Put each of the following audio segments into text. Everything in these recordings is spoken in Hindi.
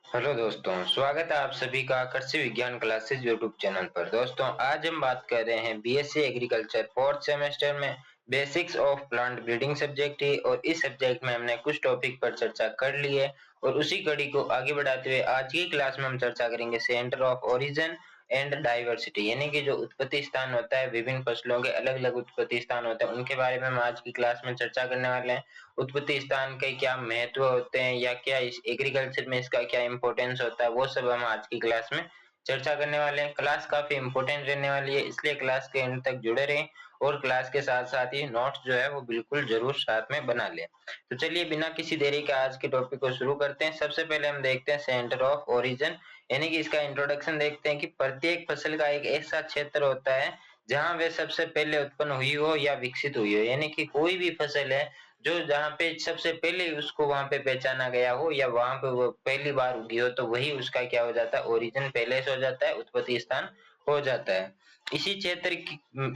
हेलो दोस्तों, स्वागत है आप सभी का कृषि विज्ञान क्लासेज यूट्यूब चैनल पर। दोस्तों, आज हम बात कर रहे हैं बीएससी एग्रीकल्चर फोर्थ सेमेस्टर में basics of plant breeding subject की। और इस सब्जेक्ट में हमने कुछ टॉपिक पर चर्चा कर ली है और उसी कड़ी को आगे बढ़ाते हुए आज की क्लास में हम चर्चा करेंगे centre of origin and diversity, यानी कि जो उत्पत्ति स्थान होता है, विभिन्न फसलों के अलग अलग उत्पत्ति स्थान होते हैं, उनके बारे में हम आज की क्लास में चर्चा करने वाले हैं। उत्पत्ति स्थान के क्या महत्व होते हैं या क्या इस एग्रीकल्चर में इसका क्या इंपॉर्टेंस होता है, वो सब हम आज की क्लास में चर्चा करने वाले हैं। क्लास काफी इंपॉर्टेंट रहने वाली है, इसलिए क्लास के एंड तक जुड़े रहें और क्लास के साथ साथ ही नोट्स जो है वो बिल्कुल जरूर साथ में बना लें। तो चलिए बिना किसी देरी के आज के टॉपिक को शुरू करते हैं। सबसे पहले हम देखते हैं सेंटर ऑफ ओरिजिन, यानी कि इसका इंट्रोडक्शन देखते हैं कि प्रत्येक फसल का एक ऐसा क्षेत्र होता है जहां वे सबसे पहले उत्पन्न हुई हो या विकसित हुई हो, यानी कि कोई भी फसल है जो जहाँ पे सबसे पहले उसको वहां पे पहचाना गया हो या वहां पे वो पहली बार उगी हो, तो वही उसका क्या हो जाता है, ओरिजिन पहले से हो जाता है, उत्पत्ति स्थान हो जाता है। इसी क्षेत्र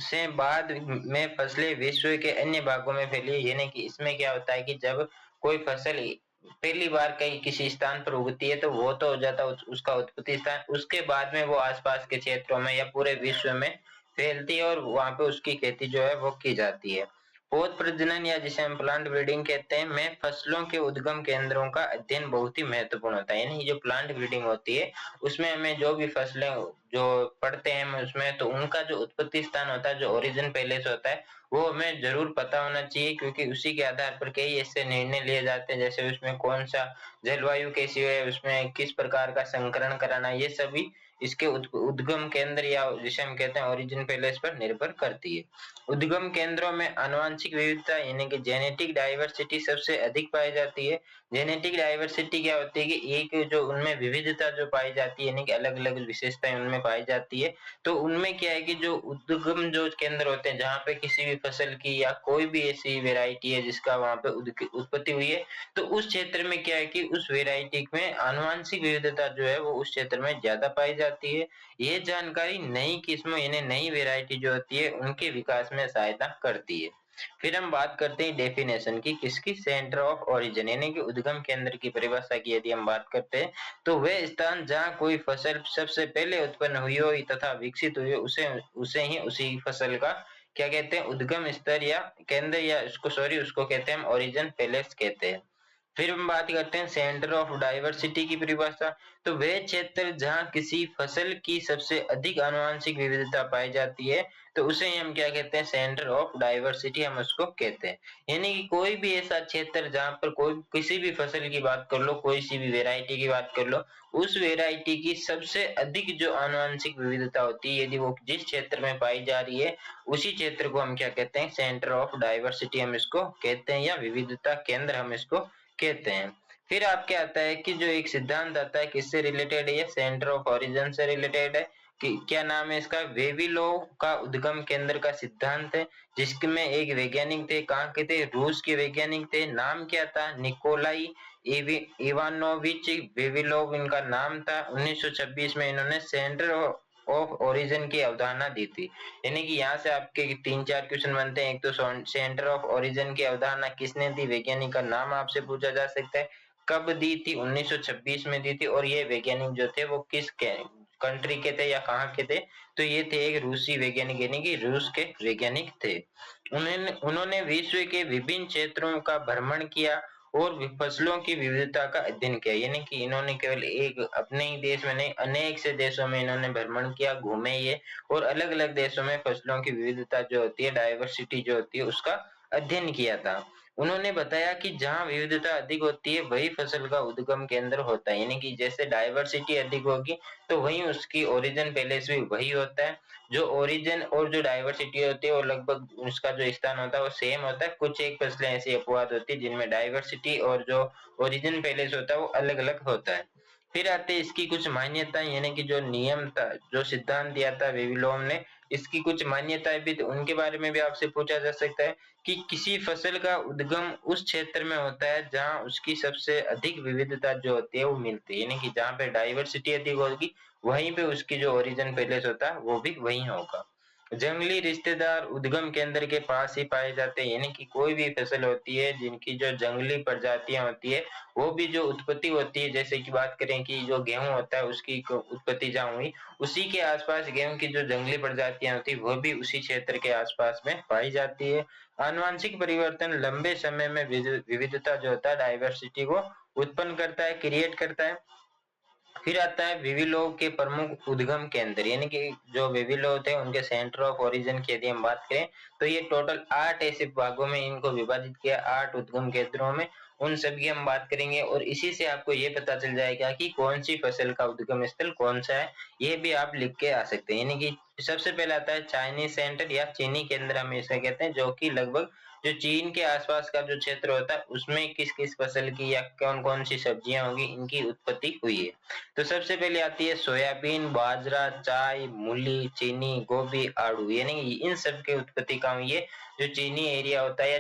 से बाद में फसलें विश्व के अन्य भागों में फैली, यानी कि इसमें क्या होता है कि जब कोई फसल पहली बार कहीं किसी स्थान पर उगती है तो वो तो हो जाता है उसका उत्पत्ति स्थान, उसके बाद में वो आसपास के क्षेत्रों में या पूरे विश्व में फैलती है और वहां पे उसकी खेती जो है वो की जाती है। पौध प्रजनन या जिसे हम प्लांट ब्रीडिंग कहते हैं में फसलों के उद्गम केंद्रों का अध्ययन बहुत ही महत्वपूर्ण होता है, यानी जो प्लांट ब्रीडिंग होती है उसमें हमें जो भी फसलें जो पढ़ते हैं हम उसमें, तो उनका जो उत्पत्ति स्थान होता है, जो ओरिजिन पहले से होता है, वो हमें जरूर पता होना चाहिए, क्योंकि उसी के आधार पर कई ऐसे निर्णय लिए जाते हैं, जैसे उसमें कौन सा जलवायु कैसी है, उसमें किस प्रकार का संकरण कराना, ये सभी इसके उद्गम केंद्र या जिसे हम कहते हैं ओरिजिन पैलेस पर निर्भर करती है। उद्गम केंद्रों में आनुवंशिक विविधता यानी कि जेनेटिक डाइवर्सिटी सबसे अधिक पाई जाती है। जेनेटिक डाइवर्सिटी क्या होती है कि एक जो उनमें विविधता जो पाई जाती है, यानी कि अलग अलग विशेषताएं उनमें पाई जाती है, तो उनमें क्या है कि जो उद्गम जो केंद्र होते हैं जहाँ पे किसी भी फसल की या कोई भी ऐसी वेराइटी है जिसका वहां पे उत्पत्ति हुई है, तो उस क्षेत्र में क्या है कि उस वेराइटी में आनुवंशिक विविधता जो है वो उस क्षेत्र में ज्यादा पाई जाती है। ये जानकारी नई किस्मों यानी नई वेराइटी जो होती है उनके विकास में सहायता करती है। फिर हम बात करते हैं डेफिनेशन की, किसकी, सेंटर ऑफ ओरिजिन, यानी कि उद्गम केंद्र की परिभाषा की यदि हम बात करते हैं तो वह स्थान जहां कोई फसल सबसे पहले उत्पन्न हुई हो तथा विकसित हुई हो, उसे उसे ही उसी फसल का क्या कहते हैं, उद्गम स्तर या केंद्र, या उसको कहते हैं हम ओरिजिन पैलेस कहते हैं। फिर हम बात करते हैं सेंटर ऑफ डाइवर्सिटी की परिभाषा, तो वह क्षेत्र जहां किसी फसल की सबसे अधिक आनुवंशिक विविधता पाई जाती है, तो उसे हम क्या कहते हैं, सेंटर ऑफ डाइवर्सिटी हम उसको कहते हैं। यानी कि कोई भी ऐसा क्षेत्र जहां पर कोई किसी भी फसल की बात कर लो, कोई सी भी वेराइटी की बात कर लो, उस वेराइटी की सबसे अधिक जो आनुवंशिक विविधता होती है यदि वो जिस क्षेत्र में पाई जा रही है, उसी क्षेत्र को हम क्या कहते हैं, सेंटर ऑफ डाइवर्सिटी हम इसको कहते हैं, या विविधता केंद्र हम इसको कहते हैं। फिर आपके आता है कि जो एक सिद्धांत आता है, किससे रिलेटेड है, ये सेंटर ऑफ ओरिजिन से रिलेटेड है। कि क्या नाम है इसका, वेविलोव का उद्गम केंद्र का सिद्धांत है, जिसमें एक वैज्ञानिक थे, कहाँ के थे, रूस के वैज्ञानिक थे, नाम क्या था, निकोलाई इवानोविच वेविलोव इनका नाम था। 1926 में इन्होंने सेंटर ऑफ ओरिजिन की अवधारणा दी थी। यानी कि यहाँ से आपके तीन चार क्वेश्चन बनते हैं। एक तो सेंटर ऑफ ओरिजिन की अवधारणा किसने दी, वैज्ञानिक का नाम आपसे पूछा जा सकता है, कब दी थी, 1926 में दी थी, और ये वैज्ञानिक जो थे वो किस कंट्री के थे या कहाँ के थे, तो ये थे एक रूसी वैज्ञानिक, यानी कि रूस के वैज्ञानिक थे। उन्होंने उन्होंने विश्व के विभिन्न क्षेत्रों का भ्रमण किया और फसलों की विविधता का अध्ययन किया, यानी कि इन्होंने केवल एक अपने ही देश में नहीं, अनेक से देशों में इन्होंने भ्रमण किया, घूमे ये, और अलग अलग देशों में फसलों की विविधता जो होती है, डाइवर्सिटी जो होती है, उसका अध्ययन किया था। उन्होंने बताया कि जहाँ विविधता अधिक होती है वही फसल का उद्गम केंद्र होता है, यानी कि जैसे डाइवर्सिटी अधिक होगी तो वहीं उसकी ओरिजिन पैलेस भी वही होता है। जो ओरिजिन और जो डाइवर्सिटी होती है वो लगभग उसका जो स्थान होता है वो सेम होता है। कुछ एक फसलें ऐसी अपवाद होती है जिनमें डाइवर्सिटी और जो ओरिजिन पैलेस होता है वो अलग अलग होता है। फिर आते हैं इसकी कुछ मान्यताएं, यानी कि जो नियम था, जो सिद्धांत दिया था वेविलोव ने, इसकी कुछ मान्यताएं भी, तो उनके बारे में भी आपसे पूछा जा सकता है कि किसी फसल का उद्गम उस क्षेत्र में होता है जहां उसकी सबसे अधिक विविधता जो होती है वो मिलती है, यानी कि जहां पे डाइवर्सिटी अधिक होगी वहीं पे उसकी जो ओरिजिन पैलेस होता है वो भी वहीं होगा। जंगली रिश्तेदार उद्गम केंद्र के पास ही पाए जाते हैं, यानी कि कोई भी फसल होती है जिनकी जो जंगली प्रजातियां होती है वो भी जो उत्पत्ति होती है, जैसे कि बात करें कि जो गेहूं होता है उसकी उत्पत्ति जहाँ हुई उसी के आसपास गेहूं की जो जंगली प्रजातियां होती है वो भी उसी क्षेत्र के आसपास में पाई जाती है। आनुवंशिक परिवर्तन लंबे समय में विविधता जो होता है डाइवर्सिटी को उत्पन्न करता है, क्रिएट करता है। फिर आता है विविलों के प्रमुख उद्गम केंद्र, यानी कि जो विविलो होते हैं उनके सेंटर ऑफ ओरिजिन की यदि हम बात करें तो ये टोटल 8 ऐसे भागों में इनको विभाजित किया, 8 उद्गम केंद्रों में। उन सभी की हम बात करेंगे और इसी से आपको ये पता चल जाएगा कि कौन सी फसल का उद्गम स्थल कौन सा है, ये भी आप लिख के आ सकते हैं। यानी कि सबसे पहले आता है चाइनीज सेंटर या चीनी केंद्र हम इसे कहते हैं, जो कि लगभग जो चीन के आसपास का जो क्षेत्र होता है उसमें किस किस फसल की या कौन कौन सी सब्जियां होगी इनकी उत्पत्ति हुई है। तो सबसे पहले आती है सोयाबीन, बाजरा, चाय, मूली, चीनी, गोभी, आड़ू, यानी इन सब के उत्पत्ति कहाँ हुई है, जो चीनी एरिया होता है या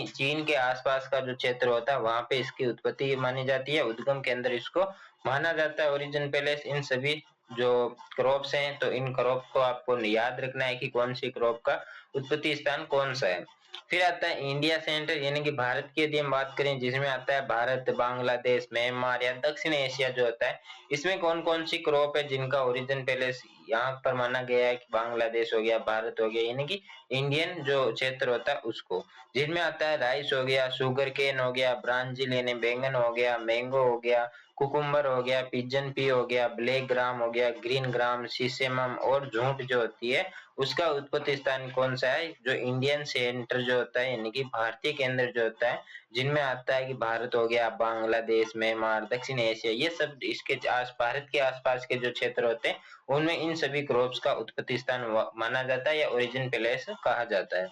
चीन के आसपास का जो क्षेत्र होता है वहां पे इसकी उत्पत्ति मानी जाती है, उद्गम केंद्र इसको माना जाता है, ओरिजिन पैलेस। इन सभी जो क्रॉप्स हैं तो इन क्रॉप को आपको याद रखना है कि कौन सी क्रॉप का उत्पत्ति स्थान कौन सा है। फिर आता है इंडिया सेंटर, यानी कि भारत की यदि हम बात करें जिसमें आता है भारत, बांग्लादेश, म्यांमार या दक्षिण एशिया जो होता है, इसमें कौन कौन सी क्रॉप है जिनका ओरिजिन पहले यहाँ पर माना गया है कि बांग्लादेश हो गया, भारत हो गया, यानी कि इंडियन जो क्षेत्र होता है उसको। जिनमें आता है राइस हो गया, शुगर केन हो गया, ब्रांजिल यानी बैंगन हो गया, मैंगो हो गया, कुकुम्बर हो गया, पिजन पी हो गया, ब्लैक ग्राम हो गया, ग्रीन ग्राम, सीसेमम और झूठ जो होती है उसका उत्पत्ति स्थान कौन सा है, जो इंडियन सेंटर जो होता है यानी कि भारतीय केंद्र जो होता है, जिनमें आता है कि भारत हो गया, बांग्लादेश, म्यांमार, दक्षिण एशिया, ये सब इसके आस भारत के आसपास के जो क्षेत्र होते हैं उनमें इन सभी क्रॉप्स का उत्पत्ति स्थान माना जाता है या ओरिजिन प्लेस कहा जाता है।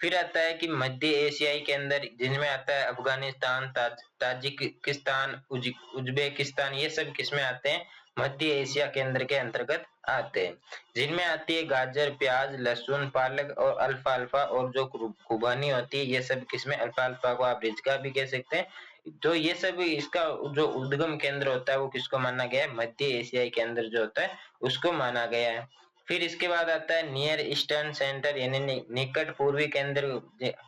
फिर आता है कि मध्य एशियाई के अंदर जिनमें आता है अफगानिस्तान, ताजिकिस्तान, उज्बेकिस्तान, ये सब किसमें आते हैं, मध्य एशिया केंद्र के अंतर्गत आते हैं। जिनमें आती है गाजर, प्याज, लहसुन, पालक और अल्फा अल्फा, और जो खुबानी होती है ये सब किसमें, अल्फा अल्फा को आप रिजका भी कह सकते हैं। तो ये सब इसका जो उद्गम केंद्र होता है वो किसको माना गया है, मध्य एशियाई केंद्र जो होता है उसको माना गया है। फिर इसके बाद आता है नियर ईस्टर्न सेंटर, यानी निकट पूर्वी केंद्र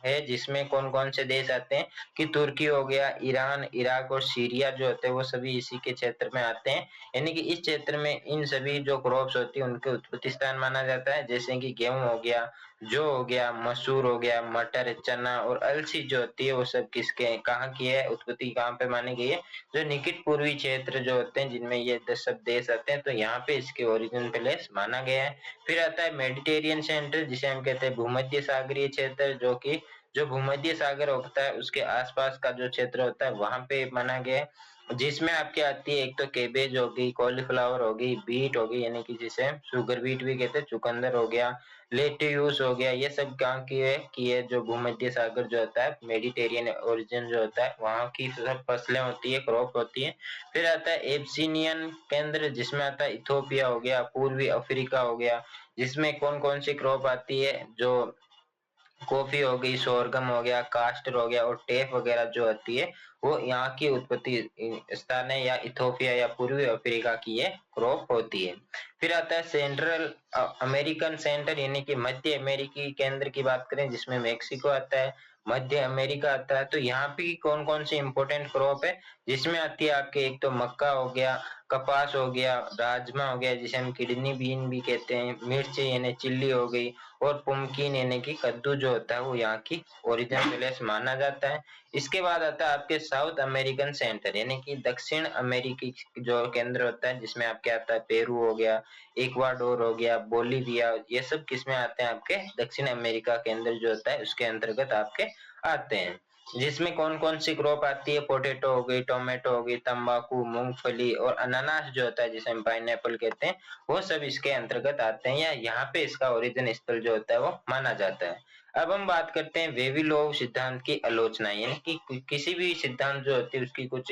है, जिसमें कौन कौन से देश आते हैं कि तुर्की हो गया, ईरान, इराक और सीरिया जो होते हैं वो सभी इसी के क्षेत्र में आते हैं। यानी कि इस क्षेत्र में इन सभी जो क्रॉप्स होती है उनके उत्पत्ति स्थान माना जाता है, जैसे कि गेहूं हो गया, जौ हो गया, मसूर हो गया, मटर, चना और अलसी जो होती है वो सब किसके कहाँ की है, उत्पत्ति कहाँ पे मानी गई है, जो निकट पूर्वी क्षेत्र जो होते हैं जिनमें ये 10 सब देश आते हैं तो यहाँ पे इसके ओरिजिन प्लेस माना गया है। फिर आता है मेडिटेरियन सेंटर, जिसे हम कहते हैं भूमध्य सागरीय क्षेत्र, जो कि जो भूमध्य सागर होता है उसके आसपास का जो क्षेत्र होता है वहां पे माना गया है। जिसमें आपके आती है एक तो केबेज होगी, कॉलीफ्लावर होगी, बीट होगी, यानी कि जिसे शुगर बीट भी कहते हैं, चुकंदर हो गया, लेट्यूस हो गया, ये सब कहाँ की है कि ये जो भूमध्य सागर जो होता है मेडिटेरियन ओरिजिन जो होता है वहां की सब फसलें होती है, क्रॉप होती है। फिर आता है एब्सिनियन केंद्र, जिसमें आता है इथोपिया हो गया, पूर्वी अफ्रीका हो गया, जिसमें कौन कौन सी क्रॉप आती है, जो कॉफी हो गई, सोरगम हो गया, कास्टर हो गया और टेप वगैरह जो आती है वो यहाँ की उत्पत्ति स्थान है या इथोपिया या पूर्वी अफ्रीका की ये क्रॉप होती है। फिर आता है सेंट्रल अमेरिकन सेंटर, यानी कि मध्य अमेरिकी केंद्र की बात करें जिसमें मेक्सिको आता है, मध्य अमेरिका आता है। तो यहाँ पे कौन कौन सी इंपोर्टेंट क्रॉप है, जिसमें आती है आपके एक तो मक्का हो गया, कपास हो गया, राजमा हो गया जिसे हम किडनी बीन भी कहते हैं, मिर्च यानी चिल्ली हो गई, और पुम्किन यानी कि कद्दू जो होता है वो यहाँ की ओरिजिन प्लेस माना जाता है। इसके बाद आता है आपके साउथ अमेरिकन सेंटर, यानी कि दक्षिण अमेरिकी जो केंद्र होता है जिसमें आपके आता है पेरू हो गया, इक्वाडोर हो गया, बोलीविया, ये सब किसमें आते हैं, आपके दक्षिण अमेरिका केंद्र जो होता है उसके अंतर्गत आपके आते हैं। जिसमें कौन कौन सी क्रॉप आती है, पोटैटो हो गई, टोमेटो हो गई, तंबाकू, मूंगफली और अनानास जो होता है जिसे हम पाइनएप्पल कहते हैं, वो सब इसके अंतर्गत आते हैं या यहाँ पे इसका ओरिजिन स्थल जो होता है वो माना जाता है। अब हम बात करते हैं वेविलोव सिद्धांत की आलोचना, यानी कि किसी भी सिद्धांत जो होती है उसकी कुछ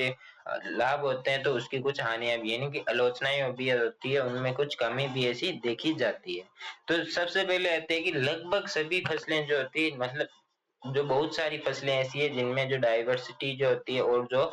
लाभ होते हैं तो उसकी कुछ हानियां भी, यानी कि आलोचनाएं भी होती है, उनमें कुछ कमी भी ऐसी देखी जाती है। तो सबसे पहले आते हैं कि लगभग सभी फसलें जो होती है, मतलब जो बहुत सारी फसलें ऐसी है जिनमें जो डाइवर्सिटी जो होती है और जो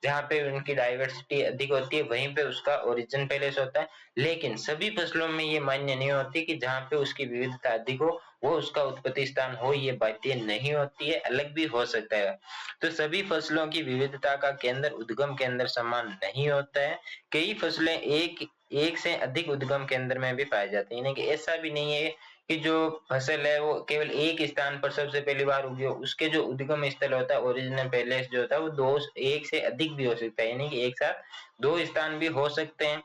जहाँ पे उनकी डाइवर्सिटी अधिक होती है वहीं पे उसका ओरिजिन पैलेस होता है। लेकिन सभी फसलों में ये मान्य नहीं होती कि जहाँ पे उसकी विविधता अधिक हो वो उसका उत्पत्ति स्थान हो, ये बातें नहीं होती है, अलग भी हो सकता है। तो सभी फसलों की विविधता का केंद्र उद्गम केंद्र समान नहीं होता है। कई फसलें एक से अधिक उद्गम केंद्र में भी पाई जाती है, यानी कि ऐसा भी नहीं है कि जो फसल है वो केवल एक स्थान पर सबसे पहली बार उगी हो, उसके जो उद्गम स्थल होता है ओरिजिनल पैलेस जो होता है वो दो एक से अधिक भी हो सकता है, यानी कि एक साथ दो स्थान भी हो सकते हैं।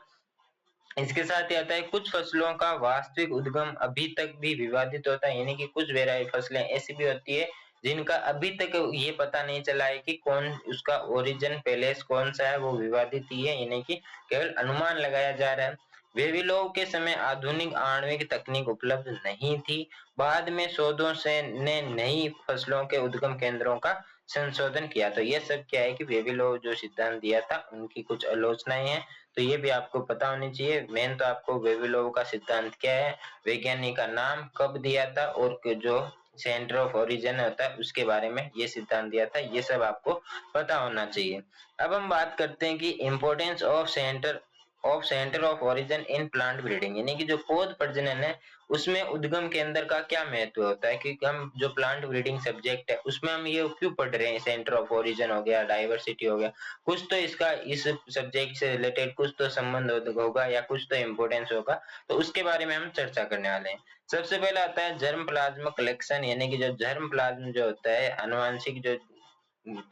इसके साथ ही आता है कुछ फसलों का वास्तविक उद्गम अभी तक भी विवादित होता है, यानी कि कुछ वेराइटी फसलें ऐसी भी होती है जिनका अभी तक ये पता नहीं चला है कि कौन उसका ओरिजिन पैलेस कौन सा है, वो विवादित ही है, यानी कि केवल अनुमान लगाया जा रहा है। वेविलोव के समय आधुनिक आणविक तकनीक उपलब्ध नहीं थी। बाद में शोधों से ने नई फसलों के उद्गम केंद्रों का संशोधन किया। तो ये सब क्या है कि वेविलोव जो सिद्धांत दिया था उनकी कुछ आलोचनाएं हैं, तो ये भी आपको पता होनी चाहिए। मेन तो आपको वेविलोव का सिद्धांत क्या है, वैज्ञानिक का नाम, कब दिया था और जो सेंटर ऑफ ओरिजिन होता है उसके बारे में ये सिद्धांत दिया था, ये सब आपको पता होना चाहिए। अब हम बात करते हैं कि importance of centre of origin in plant breeding, यानी कि जो पौध प्रजनन है उसमें उद्गम केंद्र का क्या महत्व होता है, क्योंकि हम जो प्लांट ब्रीडिंग सब्जेक्ट है उसमें हम ये क्यों पढ़ रहे हैं, सेंटर ऑफ ओरिजिन हो गया, डाइवर्सिटी हो गया, कुछ तो इसका इस सब्जेक्ट से रिलेटेड कुछ तो संबंध होगा या कुछ तो इम्पोर्टेंस होगा, तो उसके बारे में हम चर्चा करने वाले हैं। सबसे पहले आता है जर्म प्लाज्म कलेक्शन, यानी कि जो जर्म प्लाज्म जो होता है आनुवांशिक जो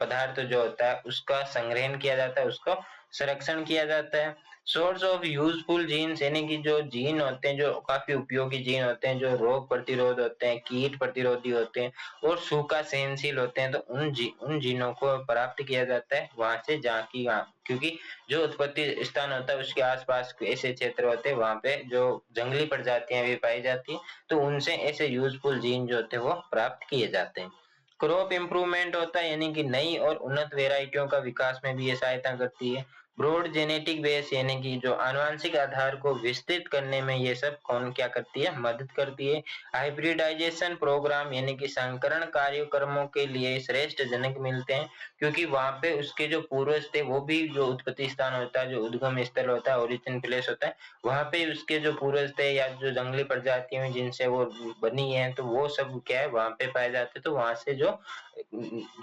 पदार्थ जो होता है उसका संग्रहण किया जाता है, उसको संरक्षण किया जाता है। सोर्स ऑफ यूजफुल जीन्स, यानी कि जो जीन होते हैं जो काफी उपयोगी जीन होते हैं, जो रोग प्रतिरोध होते हैं, कीट प्रतिरोधी होते हैं और सूखा सहनशील होते हैं, तो उन जीनों को प्राप्त किया जाता है वहां से जहाँ की क्योंकि जो उत्पत्ति स्थान होता है उसके आसपास ऐसे क्षेत्र होते हैं वहां पे जो जंगली प्रजातियां भी पाई जाती है, तो उनसे ऐसे यूजफुल जीन जो होते हैं वो प्राप्त किए जाते हैं। क्रॉप इंप्रूवमेंट होता है, यानी कि नई और उन्नत वेराइटियों का विकास में भी ये सहायता करती है। ब्रॉड जेनेटिक बेस, यानी कि जो आनुवंशिक आधार को विस्तृत करने में ये सब कौन क्या करती है, मदद करती है। हाइब्रिडाइजेशन प्रोग्राम, यानी कि संकरण कार्यक्रमों के लिए श्रेष्ठ जनक मिलते हैं, क्योंकि वहां पे उसके जो पूर्वज थे वो भी जो उत्पत्ति स्थान होता है, जो उद्गम स्थल होता है, ओरिजिन प्लेस होता है, वहां पे उसके जो पूर्वज थे या जो जंगली प्रजातियां हैं जिनसे वो बनी है, तो वो सब क्या है वहां पे पाए जाते हैं, तो वहां से जो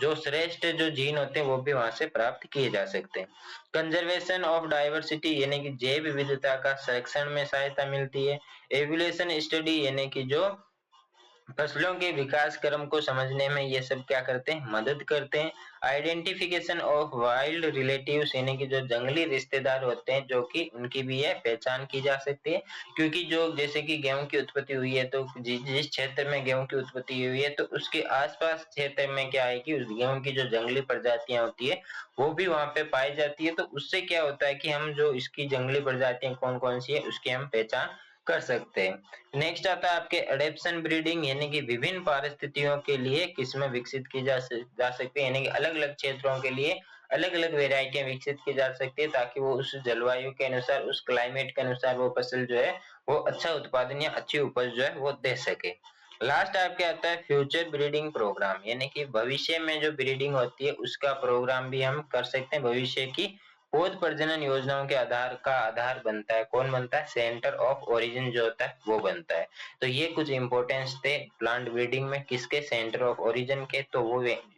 जो श्रेष्ठ जो जीन होते हैं वो भी वहां से प्राप्त किए जा सकते हैं। कंजर्वेशन ऑफ डाइवर्सिटी, यानी कि जैव विविधता का संरक्षण में सहायता मिलती है। एवोल्यूशन स्टडी, यानी कि जो फसलों के विकास क्रम को समझने में ये सब क्या करते हैं, मदद करते हैं। आइडेंटिफिकेशन ऑफ वाइल्ड रिलेटिव्स, यानी कि जो जंगली रिश्तेदार होते हैं जो कि उनकी भी है पहचान की जा सकती है, क्योंकि जो जैसे कि गेहूं की उत्पत्ति हुई है तो जिस क्षेत्र में गेहूं की उत्पत्ति हुई है तो उसके आसपास क्षेत्र में क्या है कि उस गेहूं की जो जंगली प्रजातियां होती है वो भी वहां पे पाई जाती है, तो उससे क्या होता है कि हम जो इसकी जंगली प्रजातियां कौन कौन सी है उसकी हम पहचान कर सकते हैं। नेक्स्ट आता है आपके एडेप्शन ब्रीडिंग, यानी कि विभिन्न परिस्थितियों के लिए किस्में विकसित की जा सकती है, यानी कि अलग अलग क्षेत्रों के लिए अलग अलग वेराइटियां विकसित की जा सकती है ताकि वो उस जलवायु के अनुसार उस क्लाइमेट के अनुसार वो फसल जो है वो अच्छा उत्पादन या अच्छी उपज जो है वो दे सके। लास्ट आपके आता है फ्यूचर ब्रीडिंग प्रोग्राम, यानी कि भविष्य में जो ब्रीडिंग होती है उसका प्रोग्राम भी हम कर सकते हैं। भविष्य की पौध प्रजनन योजनाओं के आधार बनता है, कौन बनता है, सेंटर ऑफ ओरिजिन जो होता है वो बनता है। तो ये कुछ इंपॉर्टेंस थे प्लांट ब्रीडिंग में, किसके, सेंटर ऑफ ओरिजिन के, तो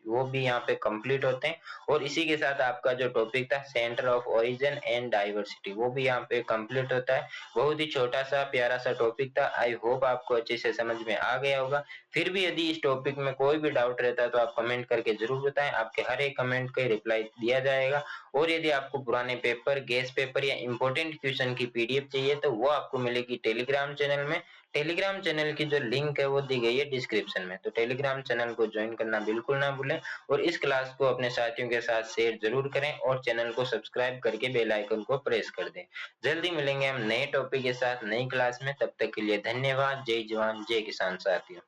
वो भी यहाँ पे कंप्लीट होते हैं। और इसी के साथ आपका जो टॉपिक था centre of origin and diversity वो भी यहाँ पे कंप्लीट होता है। बहुत ही छोटा सा प्यारा सा टॉपिक था, आई होप आपको अच्छे से समझ में आ गया होगा। फिर भी यदि इस टॉपिक में कोई भी डाउट रहता है तो आप कमेंट करके जरूर बताएं, आपके हर एक कमेंट का रिप्लाई दिया जाएगा। और यदि आपको पुराने पेपर, गेस पेपर या इंपॉर्टेंट क्वेश्चन की पीडीएफ चाहिए तो वो आपको मिलेगी टेलीग्राम चैनल में। टेलीग्राम चैनल की जो लिंक है वो दी गई है डिस्क्रिप्शन में, तो टेलीग्राम चैनल को ज्वाइन करना बिल्कुल ना भूलें और इस क्लास को अपने साथियों के साथ शेयर जरूर करें और चैनल को सब्सक्राइब करके बेल आइकन को प्रेस कर दें। जल्दी मिलेंगे हम नए टॉपिक के साथ नई क्लास में, तब तक के लिए धन्यवाद। जय जवान जय किसान साथियों।